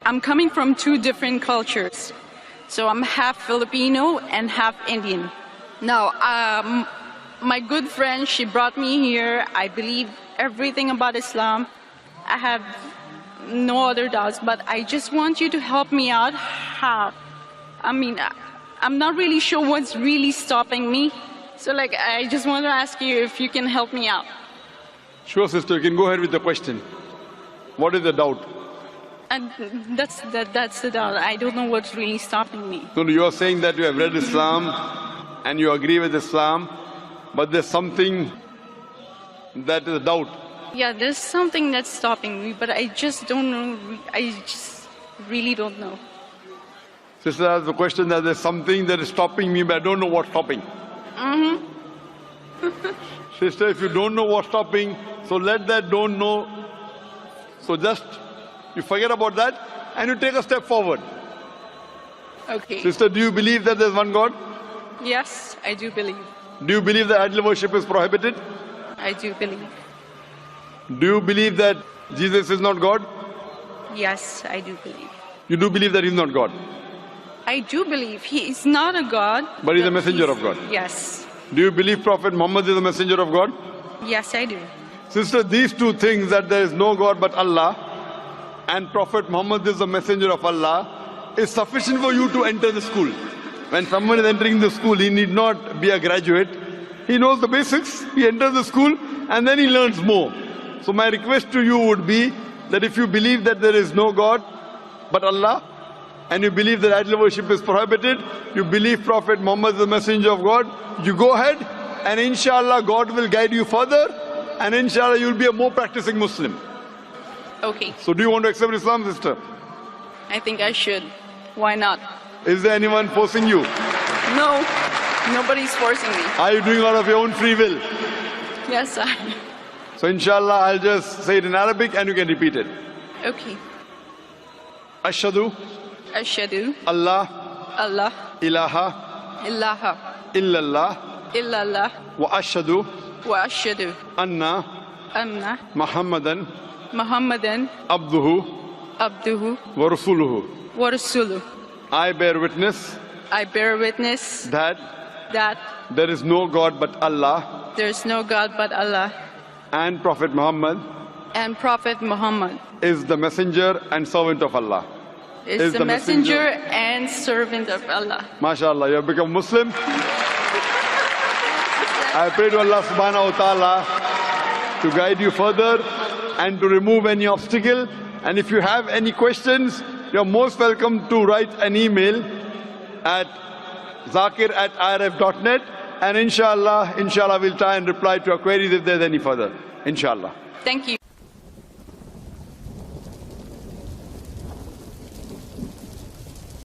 I'm coming from two different cultures. So I'm half Filipino and half Indian. Now, my good friend, she brought me here. I believe everything about Islam. I have no other doubts, but I just want you to help me out. How? I mean, I'm not really sure what's really stopping me. So I just want to ask you if you can help me out. Sure, sister, you can go ahead with the question. What is the doubt? And that's the doubt. I don't know what's really stopping me. So you are saying that you have read Islam and you agree with Islam, but there's something that is a doubt. Yeah, there's something that's stopping me, but I just don't know. I just really don't know. Sister has the question that there's something that is stopping me, but I don't know what's stopping. Sister, if you don't know what's stopping, so let that don't know. So just, you forget about that and you take a step forward. Okay. Sister, do you believe that there's one God? Yes, I do believe. Do you believe that idol worship is prohibited? I do believe. Do you believe that Jesus is not God? Yes, I do believe. You do believe that he's not God? I do believe he is not a God. But he's a messenger of God? Yes. Do you believe Prophet Muhammad is a messenger of God? Yes, I do. Sister, these two things, that there is no God but Allah and Prophet Muhammad is a messenger of Allah, is sufficient for you to enter the school. When someone is entering the school, he need not be a graduate. He knows the basics, he enters the school and then he learns more. So my request to you would be that if you believe that there is no God but Allah, and you believe that idol worship is prohibited, you believe Prophet Muhammad is the messenger of God, you go ahead and inshallah God will guide you further and inshallah you'll be a more practicing Muslim. Okay. So do you want to accept Islam, sister? I think I should. Why not? Is there anyone forcing you? No, nobody's forcing me. Are you doing out of your own free will? Yes, I. So inshallah I'll just say it in Arabic and you can repeat it. Okay. Ashhadu Ashhadu Allah Allah ilaha ilaha illallah illallah wa ashhadu wa ashhadu anna anna Muhammadan Muhammadan abduhu abduhu wa rasuluhu. wa rasuluhu. I bear witness I bear witness that that there is no God but Allah there is no God but Allah and Prophet Muhammad and Prophet Muhammad is the messenger and servant of Allah. is the messenger and servant of Allah. MashaAllah, you have become Muslim. I pray to Allah subhanahu wa ta'ala to guide you further and to remove any obstacle. And if you have any questions, you're most welcome to write an email at zakir@irf.net and inshallah we'll try and reply to your queries if there's any further. Inshallah. Thank you.